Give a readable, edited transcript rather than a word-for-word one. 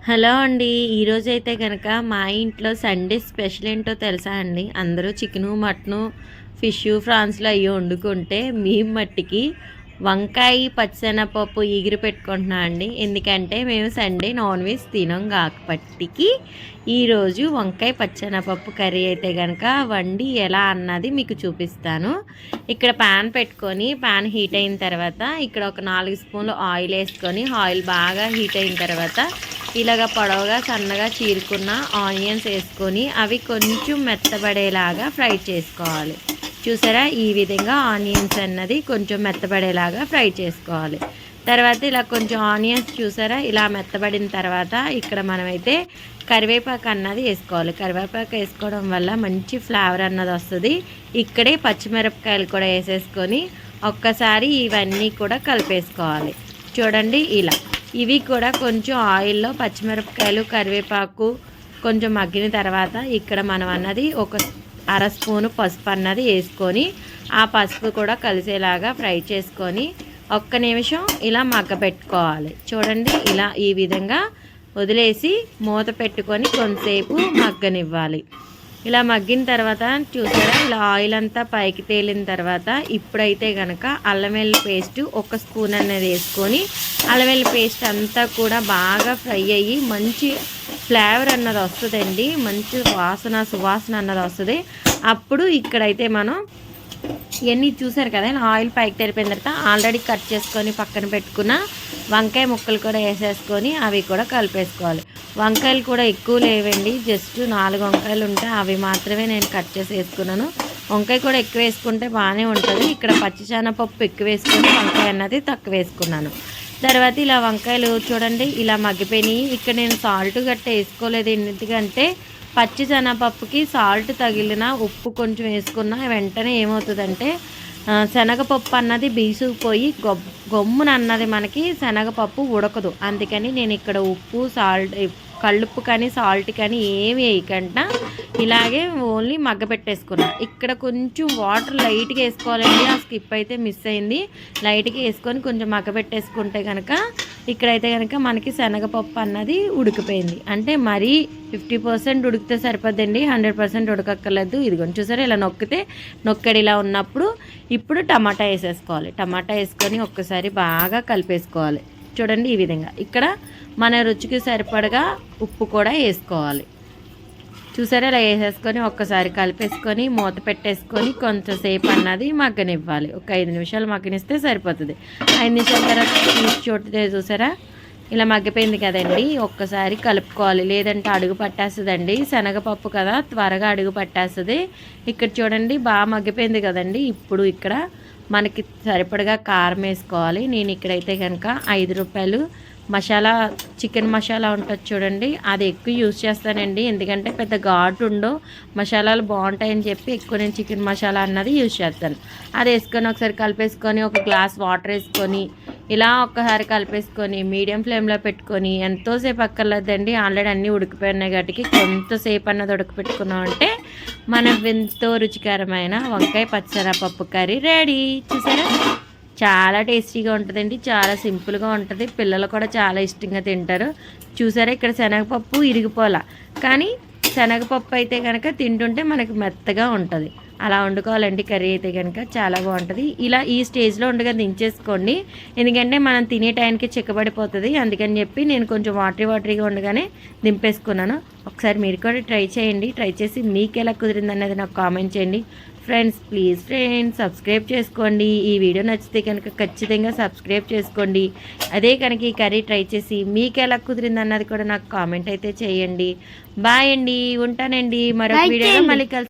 Hello అండి. ఈరోజైతే కనుక మా ఇంట్లో సండే స్పెషల్ ఏంటో తెలుసా అండి? అందరూ చికెను, మటను, ఫిషు, ఫ్రాన్స్‌లు అయ్యి వండుకుంటే మేము మట్టికి వంకాయ, పచ్చిశనగపప్పు ఎగిరి పెట్టుకుంటున్నాం అండి. ఎందుకంటే మేము సండే నాన్ వెజ్ తినం కాబట్టికి ఈరోజు వంకాయ, పచ్చిశనగపప్పు కర్రీ అయితే కనుక వండి ఎలా అన్నది మీకు చూపిస్తాను. ఇక్కడ ప్యాన్ పెట్టుకొని ప్యాన్ హీట్ అయిన తర్వాత ఇక్కడ ఒక 4 స్పూన్లు ఆయిల్ వేసుకొని ఆయిల్ బాగా హీట్ అయిన తర్వాత ఇలాగ పొడవుగా సన్నగా చీరుకున్న ఆనియన్స్ వేసుకొని అవి కొంచెం మెత్తబడేలాగా ఫ్రై చేసుకోవాలి. చూసారా, ఈ విధంగా ఆనియన్స్ అన్నది కొంచెం మెత్తబడేలాగా ఫ్రై చేసుకోవాలి. తర్వాత ఇలా కొంచెం ఆనియన్స్ చూసారా ఇలా మెత్తబడిన తర్వాత ఇక్కడ మనమైతే కరివేపాకు అన్నది వేసుకోవాలి. కరివేపాకు వేసుకోవడం వల్ల మంచి ఫ్లేవర్ అన్నది వస్తుంది. ఇక్కడే పచ్చిమిరపకాయలు కూడా వేసేసుకొని ఒక్కసారి ఇవన్నీ కూడా కలిపేసుకోవాలి. చూడండి ఇలా ఇవి కూడా కొంచెం ఆయిల్లో పచ్చిమిరపకాయలు, కరివేపాకు కొంచెం మగ్గిన తర్వాత ఇక్కడ మనం అన్నది ఒక అర స్పూను పసుపు అన్నది వేసుకొని ఆ పసుపు కూడా కలిసేలాగా ఫ్రై చేసుకొని ఒక్క నిమిషం ఇలా మగ్గపెట్టుకోవాలి. చూడండి ఇలా ఈ విధంగా వదిలేసి మూత పెట్టుకొని కొంతసేపు మగ్గనివ్వాలి. ఇలా మగ్గిన తర్వాత చూసారా ఇలా ఆయిల్ అంతా పైకి తేలిన తర్వాత ఇప్పుడైతే కనుక అల్లం వెల్లుల్లి పేస్ట్ ఒక స్పూన్ అనేది వేసుకొని అల్లం వెల్లుల్లి పేస్ట్ అంతా కూడా బాగా ఫ్రై అయ్యి మంచి ఫ్లేవర్ అన్నది వస్తుందండి. మంచి సువాసన అన్నది వస్తుంది. అప్పుడు ఇక్కడైతే మనం ఇవన్నీ చూసారు కదా ఆయిల్ పైకి తెరిపోయిన తర్వాత ఆల్రెడీ కట్ చేసుకొని పక్కన పెట్టుకున్న వంకాయ ముక్కలు కూడా వేసేసుకొని అవి కూడా కలిపేసుకోవాలి. వంకాయలు కూడా ఎక్కువ లేవండి, జస్ట్ 4 వంకాయలు ఉంటే అవి మాత్రమే నేను కట్ చేసి వేసుకున్నాను. వంకాయ కూడా ఎక్కువ వేసుకుంటే బాగానే ఉంటుంది. ఇక్కడ పచ్చిశనగపప్పు ఎక్కువ వేసుకొని వంకాయ అన్నది తక్కువ వేసుకున్నాను. తర్వాత ఇలా వంకాయలు చూడండి ఇలా మగ్గిపోయినాయి. ఇక్కడ నేను సాల్ట్ గట్ట వేసుకోలేదు, ఎందుకంటే పచ్చిశనగపప్పుకి సాల్ట్ తగిలిన ఉప్పు కొంచెం వేసుకున్న వెంటనే ఏమవుతుందంటే శనగపప్పు అన్నది బీసుకుపోయి గమ్మున అన్నది మనకి శనగపప్పు ఉడకదు. అందుకని నేను ఇక్కడ ఉప్పు సాల్ట్ కలుపు కానీ సాల్ట్ కానీ ఏమి వేయకుండా ఇలాగే ఓన్లీ మగ్గ పెట్టేసుకున్నా. ఇక్కడ కొంచెం వాటర్ లైట్గా వేసుకోవాలండి, ఆ స్కిప్ అయితే మిస్ అయింది. లైట్గా వేసుకొని కొంచెం మగ్గ పెట్టేసుకుంటే కనుక ఇక్కడైతే కనుక మనకి శనగపప్పు అన్నది ఉడికిపోయింది. అంటే మరీ 50% ఉడికితే సరిపోద్దండి, 100% ఉడకక్కర్లేదు. ఇదిగోండి చూసారా ఇలా నొక్కడి ఇలా ఉన్నప్పుడు ఇప్పుడు టమాటా వేసేసుకోవాలి. టమాటా వేసుకొని ఒక్కసారి బాగా కలిపేసుకోవాలి. చూడండి ఈ విధంగా ఇక్కడ మన రుచికి సరిపడగా ఉప్పు కూడా వేసుకోవాలి. చూసారా ఇలా వేసేసుకొని ఒక్కసారి కలిపేసుకొని మూత పెట్టేసుకొని కొంచెంసేపు అన్నది మగ్గనివ్వాలి. ఒక 5 నిమిషాలు మగ్గనిస్తే సరిపోతుంది. 5 నిమిషాల తర్వాత చూస్తే చూసారా ఇలా మగ్గిపోయింది కదండి, ఒక్కసారి కలుపుకోవాలి, లేదంటే అడుగు పట్టేస్తుందండి. శనగపప్పు కదా త్వరగా అడుగు పట్టేస్తుంది. ఇక్కడ చూడండి బాగా మగ్గిపోయింది కదండి. ఇప్పుడు ఇక్కడ మనకి సరిపడగా కారం వేసుకోవాలి. నేను ఇక్కడైతే కనుక 5 రూపాయలు మసాలా చికెన్ మసాలా ఉంటుంది చూడండి, అది ఎక్కువ యూజ్ చేస్తానండి. ఎందుకంటే పెద్ద ఘాటు ఉండో మసాలాలు బాగుంటాయని చెప్పి ఎక్కువ నేను చికెన్ మసాలా అన్నది యూజ్ చేస్తాను. అది వేసుకొని ఒకసారి కలిపేసుకొని ఒక గ్లాస్ వాటర్ వేసుకొని ఇలా ఒక్కసారి కలిపేసుకొని మీడియం ఫ్లేమ్లో పెట్టుకొని ఎంతోసేపు అక్కర్లేదండి, ఆల్రెడీ అన్నీ ఉడికిపోయినాయి కాబట్టి కొంతసేపు అన్నది ఉడకపెట్టుకున్నాం అంటే మనం ఎంతో రుచికరమైన వంకాయ పచ్చిశనగపప్పు కర్రీ రెడీ. చూసారా చాలా టేస్టీగా ఉంటుందండి, చాలా సింపుల్గా ఉంటుంది. పిల్లలు కూడా చాలా ఇష్టంగా తింటారు. చూసారా ఇక్కడ శనగపప్పు ఇరిగిపోలా, కానీ శనగపప్పు అయితే కనుక తింటుంటే మనకి మెత్తగా ఉంటుంది. అలా వండుకోవాలండి కర్రీ అయితే కనుక చాలా బాగుంటుంది. ఇలా ఈ స్టేజ్లో ఉండగా దించేసుకోండి, ఎందుకంటే మనం తినే టైంకి చిక్కబడిపోతుంది. అందుకని చెప్పి నేను కొంచెం వాటరీగా ఉండగానే దింపేసుకున్నాను. ఒకసారి మీరు కూడా ట్రై చేయండి. ట్రై చేసి మీకు ఎలా కుదిరింది అనేది నాకు కామెంట్ చేయండి. ఫ్రెండ్స్ ప్లీజ్ సబ్స్క్రైబ్ చేసుకోండి. ఈ వీడియో నచ్చితే కనుక ఖచ్చితంగా సబ్స్క్రైబ్ చేసుకోండి. అదే కనుక ఈ కర్రీ ట్రై చేసి మీకు ఎలా కుదిరింది అన్నది కూడా నాకు కామెంట్ అయితే చేయండి. బాయ్ అండి, ఉంటానండి. మరొక వీడియోలో మళ్ళీ